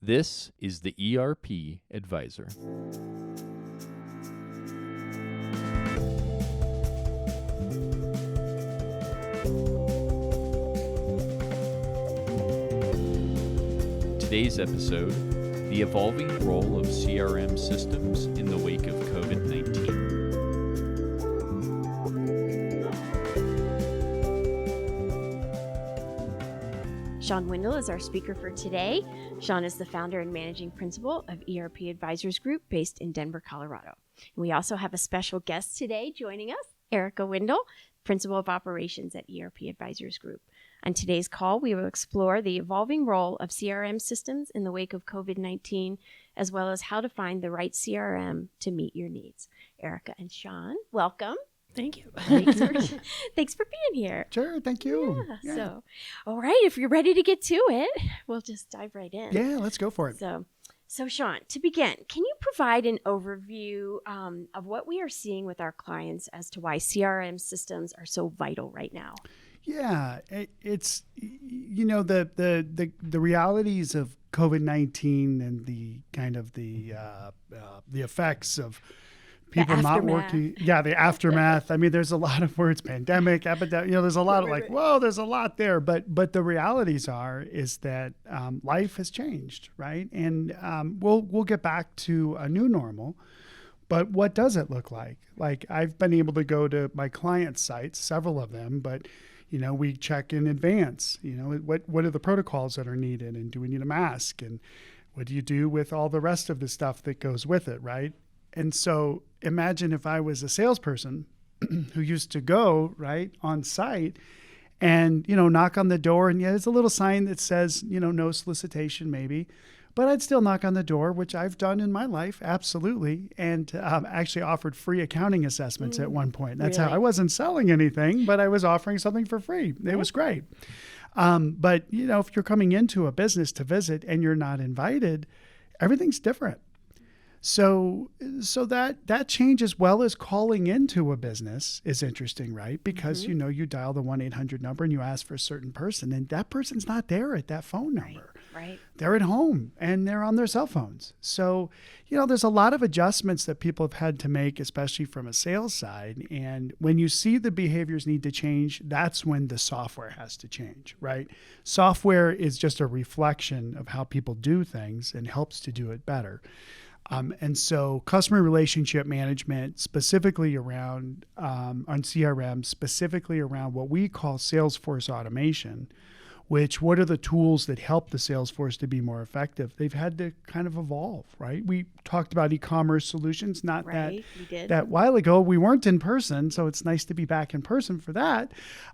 This is the ERP Advisor. Today's episode, the evolving role of CRM systems in the wake of COVID-19. Sean Windle is our speaker for today. Sean is the founder and managing principal of ERP Advisors Group based in Denver, Colorado. We also have a special guest today joining us, Erica Windle, principal of operations at ERP Advisors Group. On today's call, we will explore the evolving role of CRM systems in the wake of COVID-19, as well as how to find the right CRM to meet your needs. Erica and Sean, welcome. Thank you. Thanks for being here. Sure, thank you. Yeah. So, all right, if you're ready to get to it, we'll just dive right in. Yeah, let's go for it. So Sean, to begin, can you provide an overview of what we are seeing with our clients as to why CRM systems are so vital right now? Yeah, it's the realities of COVID-19 and the kind of the effects of people not working. Yeah, the aftermath. I mean, there's a lot of words, pandemic, epidemic, there's a lot of whoa, there's a lot there. But the realities is that life has changed, right? And we'll get back to a new normal. But what does it look like? Like, I've been able to go to my client sites, several of them, but we check in advance. What are the protocols that are needed, and do we need a mask, and what do you do with all the rest of the stuff that goes with it, right? And so imagine if I was a salesperson who used to go right on site and, knock on the door, and there's a little sign that says, no solicitation maybe, but I'd still knock on the door, which I've done in my life. Absolutely. And actually offered free accounting assessments at one point. That's really? How I wasn't selling anything, but I was offering something for free. It was great. But if you're coming into a business to visit and you're not invited, everything's different. So that change, as well as calling into a business, is interesting, right? Because, you dial the 1-800 number and you ask for a certain person, and that person's not there at that phone number. Right. They're at home and they're on their cell phones. So, there's a lot of adjustments that people have had to make, especially from a sales side. And when you see the behaviors need to change, that's when the software has to change, right? Software is just a reflection of how people do things and helps to do it better. And so customer relationship management, specifically around on CRM, specifically around what we call Salesforce automation, what are the tools that help the Salesforce to be more effective? They've had to kind of evolve, right? We talked about e-commerce solutions, that while ago. We weren't in person, so it's nice to be back in person for that.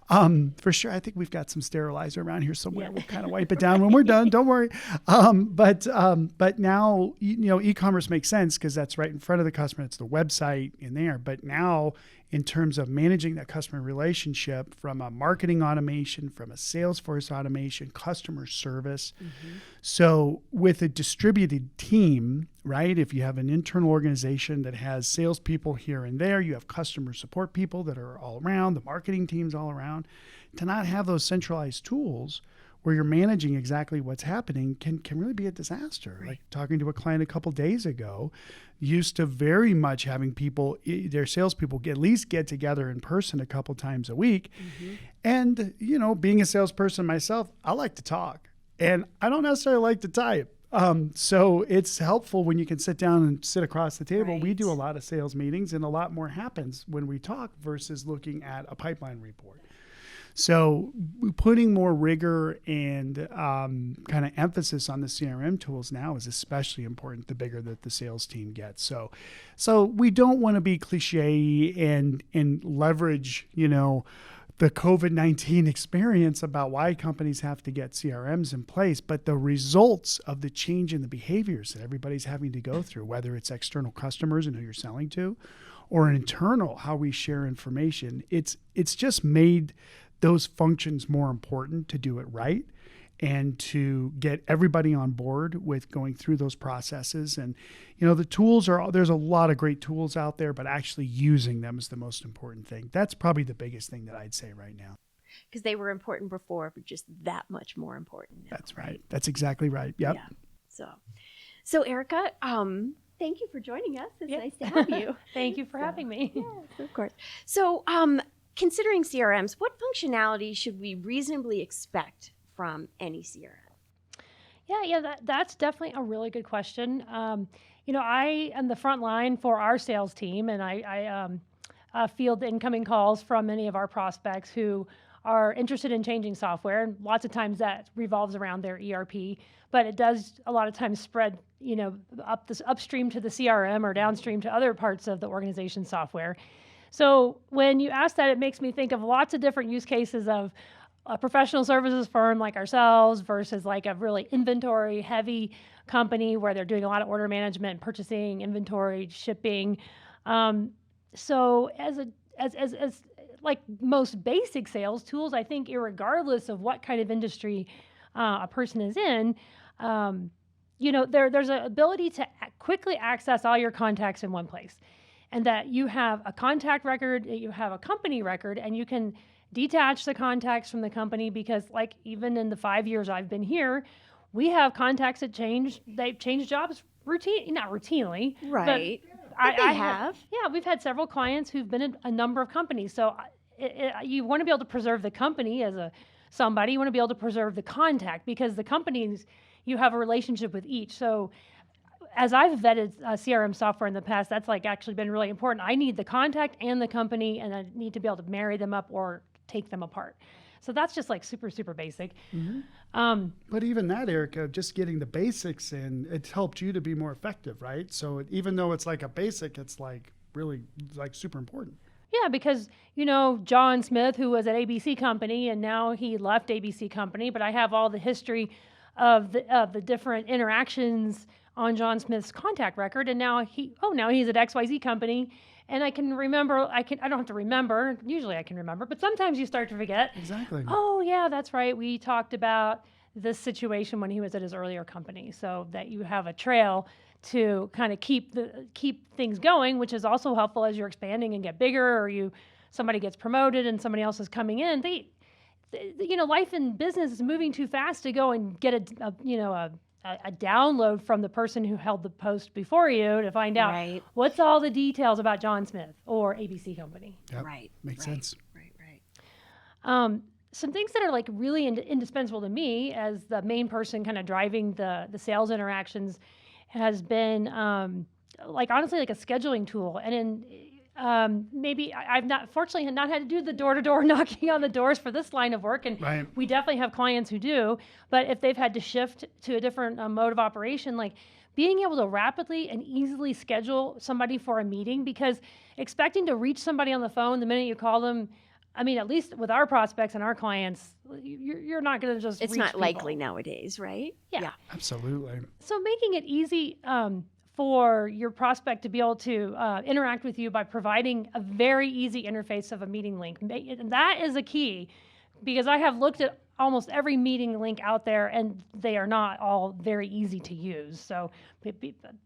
For sure, I think we've got some sterilizer around here somewhere. Yeah. We'll kind of wipe it down when we're done. Don't worry. But now, e-commerce makes sense because that's right in front of the customer. It's the website in there. But now, in terms of managing that customer relationship, from a marketing automation, from a Salesforce automation, customer service. Mm-hmm. So with a distributed team, right? If you have an internal organization that has salespeople here and there, you have customer support people that are all around, the marketing teams all around, to not have those centralized tools where you're managing exactly what's happening can really be a disaster. Right. Like talking to a client a couple days ago, used to very much having people, their salespeople at least get together in person a couple times a week. Mm-hmm. And, being a salesperson myself, I like to talk and I don't necessarily like to type. So it's helpful when you can sit down and sit across the table. Right. We do a lot of sales meetings and a lot more happens when we talk versus looking at a pipeline report. So putting more rigor and kind of emphasis on the CRM tools now is especially important the bigger that the sales team gets. So we don't want to be cliche and leverage, the COVID-19 experience about why companies have to get CRMs in place, but the results of the change in the behaviors that everybody's having to go through, whether it's external customers and who you're selling to, or internal, how we share information, it's just made those functions more important to do it right and to get everybody on board with going through those processes. And, the tools there's a lot of great tools out there, but actually using them is the most important thing. That's probably the biggest thing that I'd say right now. Because they were important before, but just that much more important now. That's right. That's exactly right. Yep. Yeah. So Erica, thank you for joining us. It's nice to have you. Thank you for having me. Yes, of course. So, considering CRMs, what functionality should we reasonably expect from any CRM? That's definitely a really good question. I am the front line for our sales team, and I field incoming calls from many of our prospects who are interested in changing software. And lots of times that revolves around their ERP, but it does a lot of times spread, upstream to the CRM or downstream to other parts of the organization's software. So when you ask that, it makes me think of lots of different use cases of a professional services firm like ourselves versus like a really inventory heavy company where they're doing a lot of order management, purchasing, inventory, shipping. So as like most basic sales tools, I think irregardless of what kind of industry a person is in, there's an ability to quickly access all your contacts in one place. And that you have a contact record, you have a company record, and you can detach the contacts from the company because like even in the 5 years I've been here, we have contacts that they've changed jobs not routinely. Right. But I have. We've had several clients who've been in a number of companies. So you want to be able to preserve the company as somebody, you want to be able to preserve the contact because the companies, you have a relationship with each. So as I've vetted CRM software in the past, that's like actually been really important. I need the contact and the company, and I need to be able to marry them up or take them apart. So that's just like super, super basic. Mm-hmm. But even that, Erica, just getting the basics in, it's helped you to be more effective, right? So even though it's like a basic, it's like really like super important. Yeah, because, John Smith, who was at ABC Company, and now he left ABC Company, but I have all the history of the different interactions on John Smith's contact record, and now he's at XYZ Company, and I can remember, I don't have to remember, usually I can remember, but sometimes you start to forget. Exactly. Oh yeah, that's right, we talked about this situation when he was at his earlier company, so that you have a trail to kind of keep things going, which is also helpful as you're expanding and get bigger, or somebody gets promoted and somebody else is coming in. Life in business is moving too fast to go and get a download from the person who held the post before you to find out what's all the details about John Smith or ABC Company. Yep. Makes sense. Right. Some things that are like really indispensable to me as the main person kind of driving the sales interactions has been honestly like a scheduling tool. And maybe I've fortunately not had to do the door-to-door knocking on the doors for this line of work. And we definitely have clients who do, but if they've had to shift to a different mode of operation, like being able to rapidly and easily schedule somebody for a meeting, because expecting to reach somebody on the phone the minute you call them, I mean, at least with our prospects and our clients, you're not going to just It's reach not people. likely nowadays, right? Yeah. Absolutely. So making it easy for your prospect to be able to interact with you by providing a very easy interface of a meeting link. And that is a key, because I have looked at almost every meeting link out there and they are not all very easy to use. So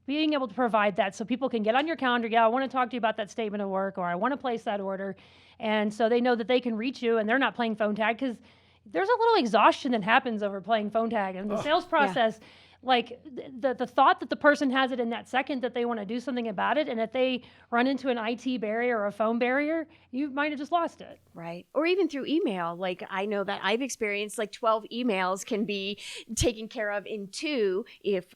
being able to provide that so people can get on your calendar, I want to talk to you about that statement of work, or I want to place that order. And so they know that they can reach you and they're not playing phone tag, because there's a little exhaustion that happens over playing phone tag. And the sales process, like the thought that the person has it in that second that they want to do something about it, and if they run into an IT barrier or a phone barrier, you might have just lost it. Right. Or even through email. Like I know that I've experienced like 12 emails can be taken care of in 2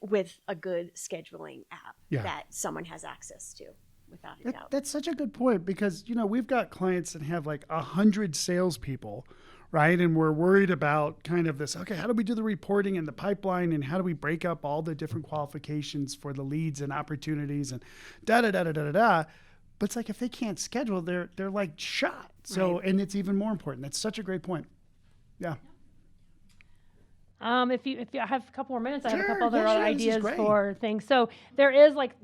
with a good scheduling app that someone has access to. Without a doubt. That's such a good point, because, we've got clients that have like 100 salespeople, right? And we're worried about kind of this, okay, how do we do the reporting and the pipeline, and how do we break up all the different qualifications for the leads and opportunities and da-da-da-da-da-da-da. But it's like, if they can't schedule, they're like shot. So, and it's even more important. That's such a great point. Yeah. If you have a couple more minutes, I have a couple other sure, ideas for things. So there is like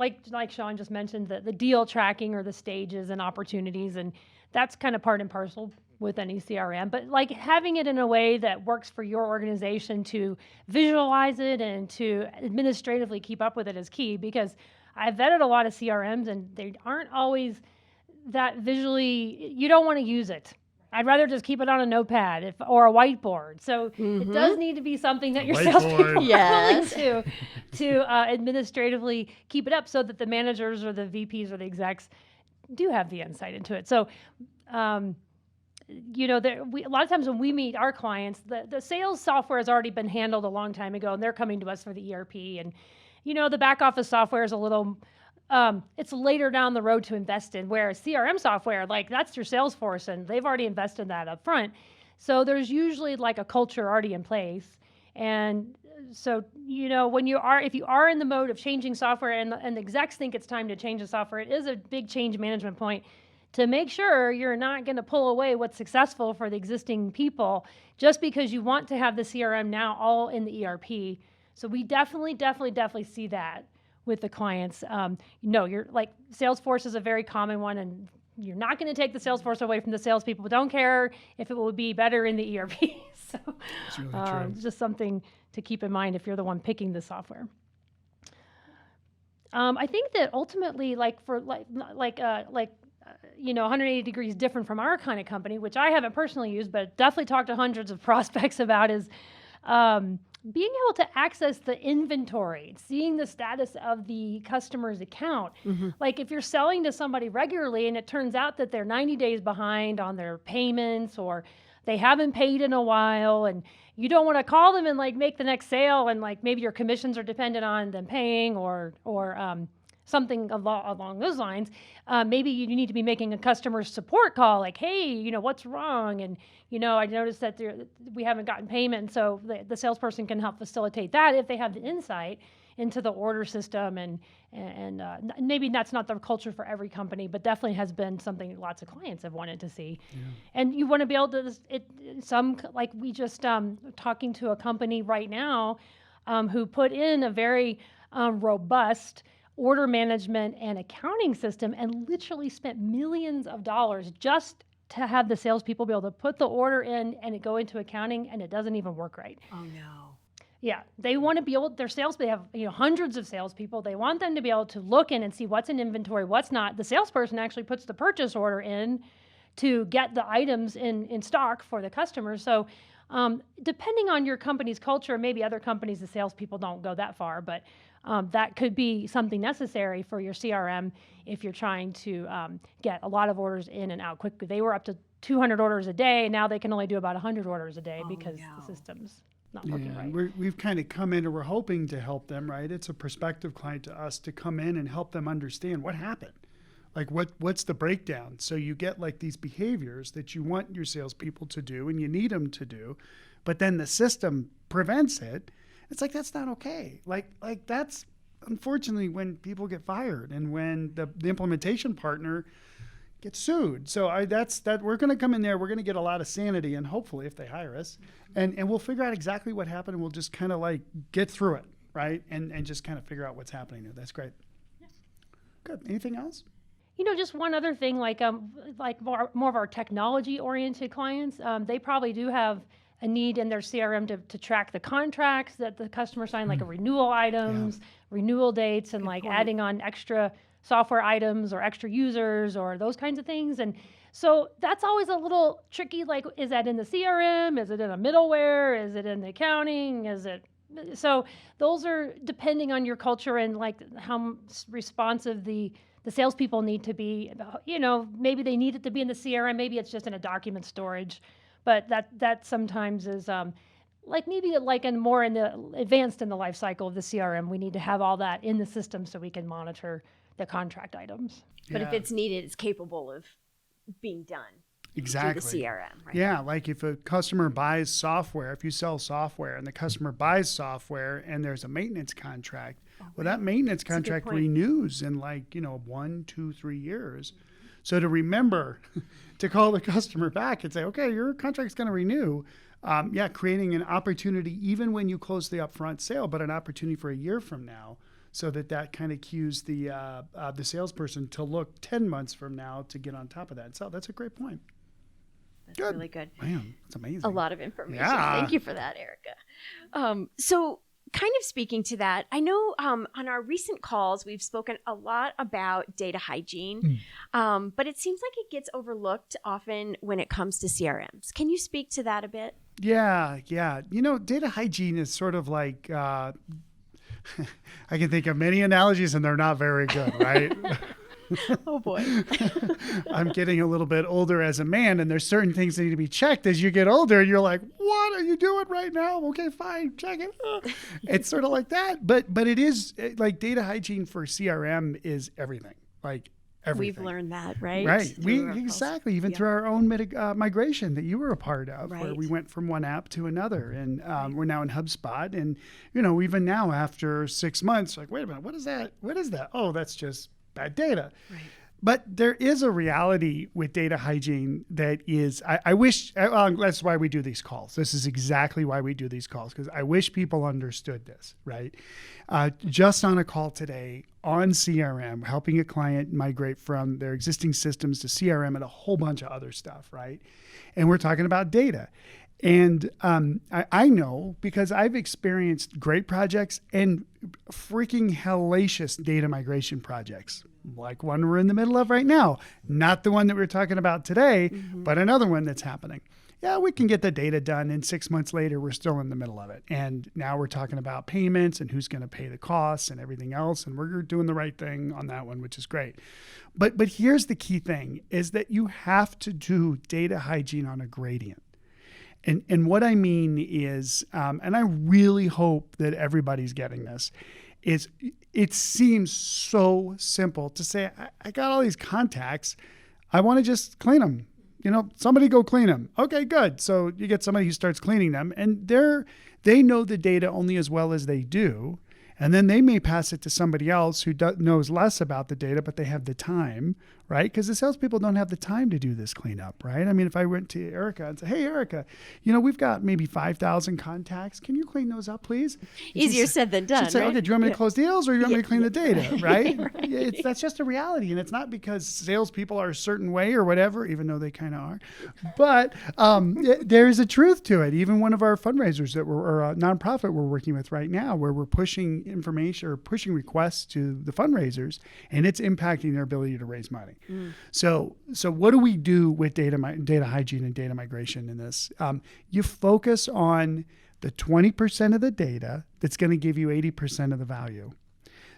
Sean just mentioned, the deal tracking or the stages and opportunities, and that's kind of part and parcel with any CRM. But like having it in a way that works for your organization to visualize it and to administratively keep up with it is key, because I've vetted a lot of CRMs and they aren't always that visually. You don't want to use it. I'd rather just keep it on a notepad or a whiteboard. So it does need to be something that your Whiteboard. salespeople Yes. are willing to administratively keep it up so that the managers or the VPs or the execs do have the insight into it. So, a lot of times when we meet our clients, the sales software has already been handled a long time ago, and they're coming to us for the ERP. And, the back office software is a little, it's later down the road to invest in, whereas CRM software, like that's your Salesforce, and they've already invested in that up front. So there's usually like a culture already in place. And so, if you are in the mode of changing software and the execs think it's time to change the software, it is a big change management point to make sure you're not going to pull away what's successful for the existing people just because you want to have the CRM now all in the ERP. So we definitely see that with the clients. You're like Salesforce is a very common one, and you're not going to take the Salesforce away from the salespeople. But don't care if it will be better in the ERP. So It's really true. it's just something to keep in mind if you're the one picking the software. I think that ultimately, 180 degrees different from our kind of company, which I haven't personally used, but definitely talked to hundreds of prospects about, is being able to access the inventory, seeing the status of the customer's account. Like if you're selling to somebody regularly and it turns out that they're 90 days behind on their payments, or they haven't paid in a while, and you don't want to call them and make the next sale, and maybe your commissions are dependent on them paying or something along those lines. Maybe you need to be making a customer support call, like, hey, what's wrong? And, I noticed that we haven't gotten payment. So the salesperson can help facilitate that if they have the insight into the order system. And maybe that's not the culture for every company, but definitely has been something lots of clients have wanted to see. Yeah. And you want to be able to, we just talking to a company right now who put in a very robust order management and accounting system, and literally spent millions of dollars just to have the salespeople be able to put the order in and it go into accounting, and it doesn't even work right. Oh no. Yeah, they want to be able. They have hundreds of salespeople. They want them to be able to look in and see what's in inventory, what's not. The salesperson actually puts the purchase order in to get the items in stock for the customer. So depending on your company's culture, maybe other companies, the salespeople don't go that far, but that could be something necessary for your CRM if you're trying to get a lot of orders in and out quickly. They were up to 200 orders a day, and now they can only do about 100 orders a day because the system's not working right. We've kind of come in and we're hoping to help them, right? It's a prospective client to us to come in and help them understand what happened. Like what's the breakdown? So you get these behaviors that you want your salespeople to do and you need them to do, but then the system prevents it. It's that's not okay. That's unfortunately when people get fired and when the implementation partner gets sued. So we're going to come in there. We're going to get a lot of sanity, and hopefully if they hire us, and we'll figure out exactly what happened, and we'll just kind of get through it, right? And just kind of figure out what's happening there. That's great. Yeah. Good. Anything else? Just one other thing, more of our technology-oriented clients, they probably do have a need in their CRM to track the contracts that the customer signed, like a renewal items, renewal dates, and adding on extra software items or extra users or those kinds of things. And so that's always a little tricky. Is that in the CRM? Is it in a middleware? Is it in the accounting? So those are depending on your culture and how responsive the salespeople need to be. Maybe they need it to be in the CRM. Maybe it's just in a document storage. But that sometimes is more in the advanced in the life cycle of the CRM. We need to have all that in the system so we can monitor the contract items. But if it's needed, it's capable of being done. Exactly. Through the CRM, right? Yeah, if a customer buys software, if you sell software and the customer buys software and there's a maintenance contract, that maintenance contract renews in 1, 2, 3 years. So to remember to call the customer back and say, okay, your contract's going to renew. Creating an opportunity even when you close the upfront sale, but an opportunity for a year from now, so that kind of cues the salesperson to look 10 months from now to get on top of that. So that's a great point. That's really good. Man, that's amazing. A lot of information. Yeah. Thank you for that, Erica. So kind of speaking to that, I know on our recent calls, we've spoken a lot about data hygiene, but it seems like it gets overlooked often when it comes to CRMs. Can you speak to that a bit? Yeah. Data hygiene is sort of like, I can think of many analogies and they're not very good, right? Oh boy. I'm getting a little bit older as a man, and there's certain things that need to be checked as you get older, and you're like, what are you doing right now? Okay, fine, check it. It's sort of like that, but it is like data hygiene for CRM is everything, like everything. We've learned that, right? Right. Through our Exactly. Even yeah. through our own migration that you were a part of, where Right. we went from one app to another, and we're now in HubSpot. And even now after 6 months, like, wait a minute, what is that? What is that? Oh, that's just bad data. Right. But there is a reality with data hygiene that is, I wish, that's why we do these calls. This is exactly why we do these calls, because I wish people understood this, right? Just on a call today on CRM, helping a client migrate from their existing systems to CRM and a whole bunch of other stuff, right? And we're talking about data. And I know because I've experienced great projects and freaking hellacious data migration projects, like one we're in the middle of right now. Not the one that we're talking about today, but another one that's happening. Yeah, we can get the data done, and 6 months later, we're still in the middle of it. And now we're talking about payments and who's going to pay the costs and everything else. And we're doing the right thing on that one, which is great. But here's the key thing is that you have to do data hygiene on a gradient. And what I mean is, and I really hope that everybody's getting this, is it seems so simple to say, I got all these contacts. I want to just clean them. Somebody go clean them. Okay, good. So you get somebody who starts cleaning them, and they know the data only as well as they do. And then they may pass it to somebody else who knows less about the data, but they have the time, right? Because the salespeople don't have the time to do this cleanup, right? I mean, if I went to Erica and said, hey, Erica, we've got maybe 5,000 contacts. Can you clean those up, please? Easier said than done. She'd say, right? okay, do you want me to close deals or do you want me to clean the data, right? Right. That's just a reality. And it's not because salespeople are a certain way or whatever, even though they kind of are. But there's a truth to it. Even one of our fundraisers or a nonprofit we're working with right now, where we're pushing information or pushing requests to the fundraisers, and it's impacting their ability to raise money. So what do we do with data hygiene and data migration in this? You focus on the 20% of the data that's going to give you 80% of the value.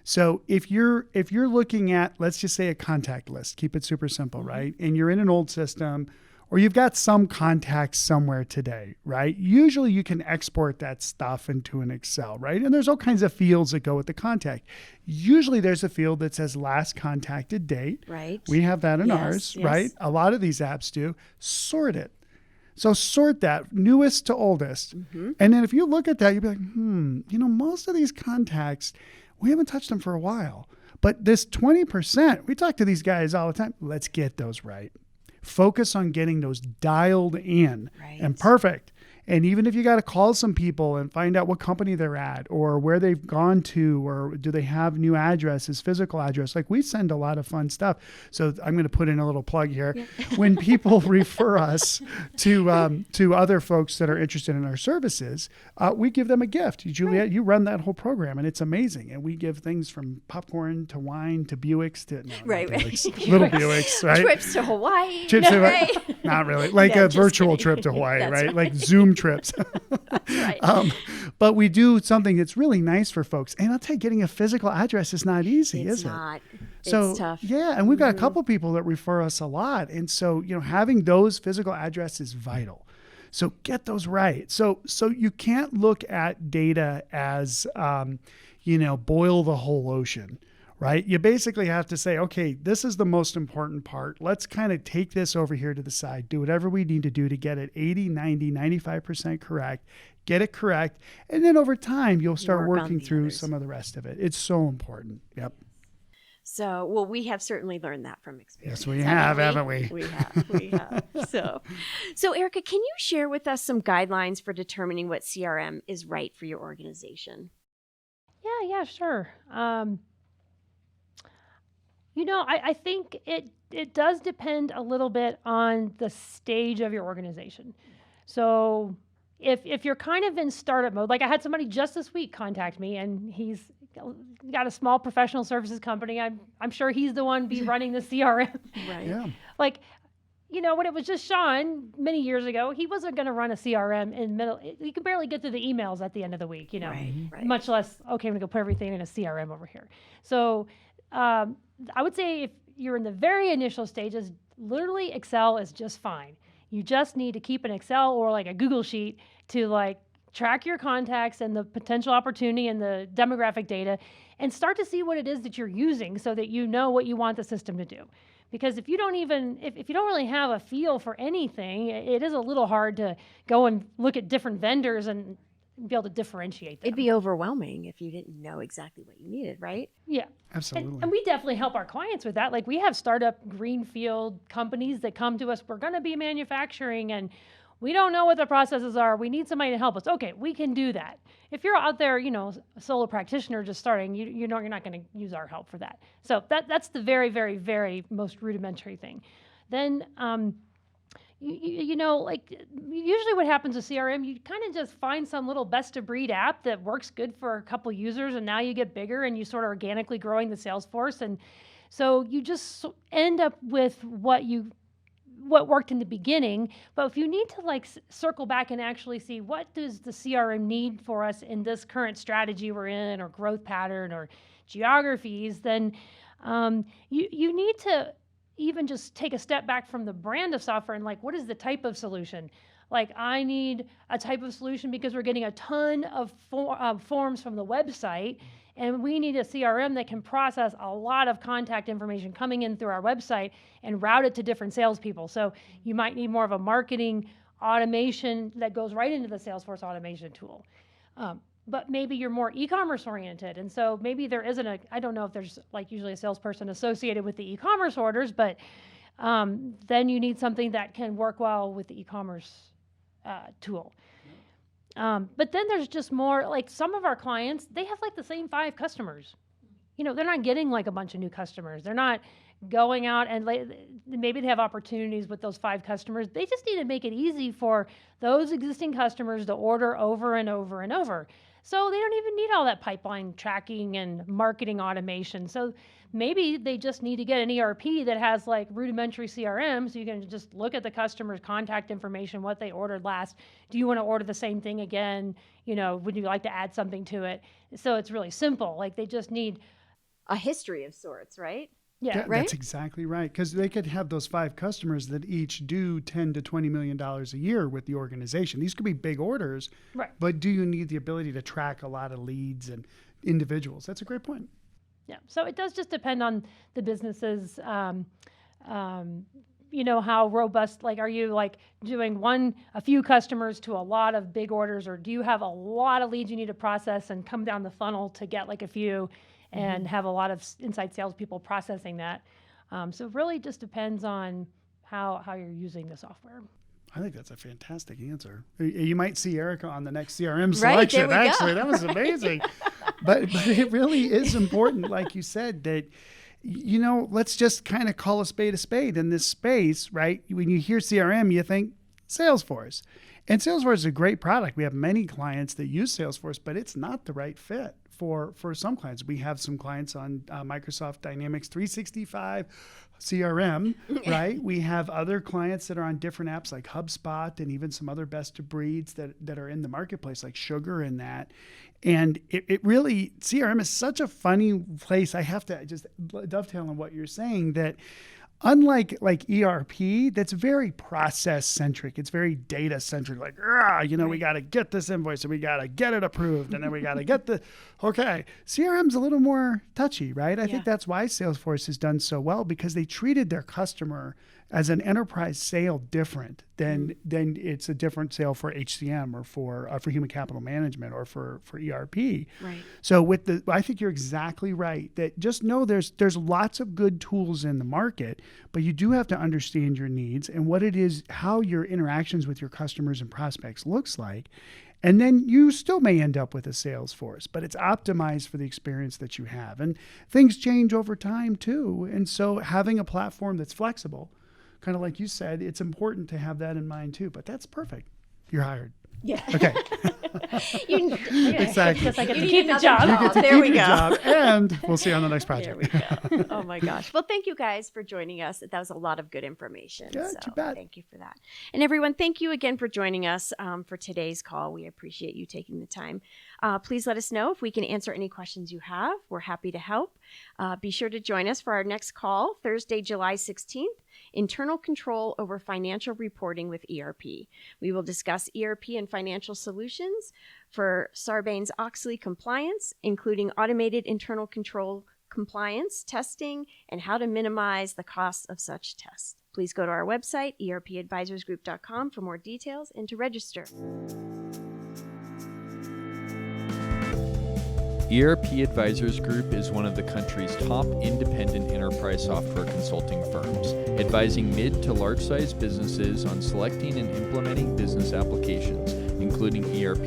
So if you're looking at, let's just say, a contact list, keep it super simple, right? And you're in an old system, or you've got some contacts somewhere today, right? Usually you can export that stuff into an Excel, right? And there's all kinds of fields that go with the contact. Usually there's a field that says last contacted date. Right. We have that in ours, yes. right? A lot of these apps do. Sort it. So sort that newest to oldest. And then if you look at that, you'll be like, most of these contacts, we haven't touched them for a while. But this 20%, we talk to these guys all the time. Let's get those right. Focus on getting those dialed in and perfect. And even if you got to call some people and find out what company they're at or where they've gone to, or do they have new addresses, physical address, like we send a lot of fun stuff. So I'm going to put in a little plug here. Yeah. When people refer us to other folks that are interested in our services, we give them a gift. Juliet, you run that whole program and it's amazing. And we give things from popcorn to wine to Buicks to Buicks, little Buicks, right? Trips to Hawaii. Trips to Hawaii. Not really. Like a virtual trip to Hawaii, right? Like Zoom trips. That's right. But we do something that's really nice for folks. And I'll tell you, getting a physical address is not easy, is it? It's tough. Yeah, and we've got a couple people that refer us a lot. And so, having those physical addresses is vital. So get those right. So you can't look at data as, boil the whole ocean. Right? You basically have to say, okay, this is the most important part. Let's kind of take this over here to the side, do whatever we need to do to get it 80, 90, 95% correct, get it correct. And then over time, you'll start working through some of the rest of it. It's so important. Yep. So, well, we have certainly learned that from experience. Yes, we have, haven't we? We have. So Erica, can you share with us some guidelines for determining what CRM is right for your organization? Yeah, sure. I think it does depend a little bit on the stage of your organization. So, if you're kind of in startup mode, like I had somebody just this week contact me, and he's got a small professional services company. I'm sure he's the one be running the CRM. Right. Yeah. Like, when it was just Sean many years ago, he wasn't going to run a CRM in middle. You could barely get through the emails at the end of the week, Right. much less, okay, I'm going to go put everything in a CRM over here. So I would say if you're in the very initial stages, literally Excel is just fine. You just need to keep an Excel or like a Google sheet to like track your contacts and the potential opportunity and the demographic data, and start to see what it is that you're using so that you know what you want the system to do. Because if you don't really have a feel for anything, it is a little hard to go and look at different vendors and be able to differentiate them. It'd be overwhelming if you didn't know exactly what you needed, right? Yeah. Absolutely. And we definitely help our clients with that. Like we have startup greenfield companies that come to us, we're going to be manufacturing and we don't know what the processes are. We need somebody to help us. Okay, we can do that. If you're out there, a solo practitioner just starting, you're not going to use our help for that. So that's the very, very, very most rudimentary thing. Then, usually what happens with CRM, you kind of just find some little best of breed app that works good for a couple users, and now you get bigger and you sort of organically growing the sales force. And so you just end up with what worked in the beginning. But if you need to circle back and actually see what does the CRM need for us in this current strategy we're in, or growth pattern, or geographies, then you need to even just take a step back from the brand of software and what is the type of solution? Like I need a type of solution because we're getting a ton of forms from the website, and we need a CRM that can process a lot of contact information coming in through our website and route it to different salespeople. So you might need more of a marketing automation that goes right into the Salesforce automation tool. But maybe you're more e-commerce oriented. And so maybe there isn't I don't know if there's usually a salesperson associated with the e-commerce orders, but then you need something that can work well with the e-commerce tool. But then there's just more, some of our clients, they have the same 5 customers. They're not getting a bunch of new customers. They're not going out and maybe they have opportunities with those 5 customers. They just need to make it easy for those existing customers to order over and over and over. So they don't even need all that pipeline tracking and marketing automation. So maybe they just need to get an ERP that has rudimentary CRM, so you can just look at the customer's contact information, what they ordered last. Do you want to order the same thing again? Would you like to add something to it? So it's really simple. They just need a history of sorts, right? Yeah, right? That's exactly right. Because they could have those 5 customers that each do $10 to $20 million a year with the organization. These could be big orders, right? But do you need the ability to track a lot of leads and individuals? That's a great point. Yeah. So it does just depend on the businesses. How robust, are you doing a few customers to a lot of big orders, or do you have a lot of leads you need to process and come down the funnel to get a few and have a lot of inside salespeople processing that? So it really just depends on how you're using the software. I think that's a fantastic answer. You might see Erica on the next CRM Right, selection. there we Actually, go. That was amazing. but it really is important, like you said, that let's just kind of call a spade in this space, right? When you hear CRM, you think Salesforce. And Salesforce is a great product. We have many clients that use Salesforce, but it's not the right fit for some clients. We have some clients on Microsoft Dynamics 365 CRM, right? We have other clients that are on different apps like HubSpot and even some other best of breeds that are in the marketplace like Sugar and that. And it really, CRM is such a funny place. I have to just dovetail on what you're saying, that unlike ERP, that's very process centric. It's very data centric. We got to get this invoice and we got to get it approved and then we got to get CRM's a little more touchy, right? I think that's why Salesforce has done so well, because they treated their customer as an enterprise sale different than it's a different sale for HCM or for human capital management or for ERP. Right. So I think you're exactly right, that just know there's lots of good tools in the market, but you do have to understand your needs and what it is, how your interactions with your customers and prospects looks like. And then you still may end up with a Salesforce, but it's optimized for the experience that you have. And things change over time too. And so having a platform that's flexible, kind of like you said, it's important to have that in mind too. But that's perfect. You're hired. Yeah. Okay. Exactly. Guess I get You to need keep the another job. job. You get to There keep we your go. job, and we'll see you on the next There project. we go. Oh my gosh. Well, thank you guys for joining us. That was a lot of good information. Yeah, so too bad. Thank you for that. And everyone, thank you again for joining us for today's call. We appreciate you taking the time. Please let us know if we can answer any questions you have. We're happy to help. Be sure to join us for our next call, Thursday, July 16th. Internal Control over Financial Reporting with ERP. We will discuss ERP and financial solutions for Sarbanes-Oxley compliance, including automated internal control compliance testing and how to minimize the costs of such tests. Please go to our website, erpadvisorsgroup.com, for more details and to register. ERP Advisors Group is one of the country's top independent enterprise software consulting firms, advising mid to large-sized businesses on selecting and implementing business applications, including ERP,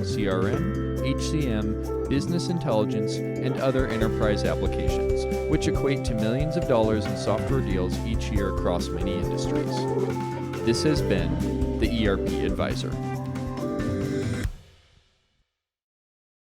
CRM, HCM, business intelligence, and other enterprise applications, which equate to millions of dollars in software deals each year across many industries. This has been the ERP Advisor.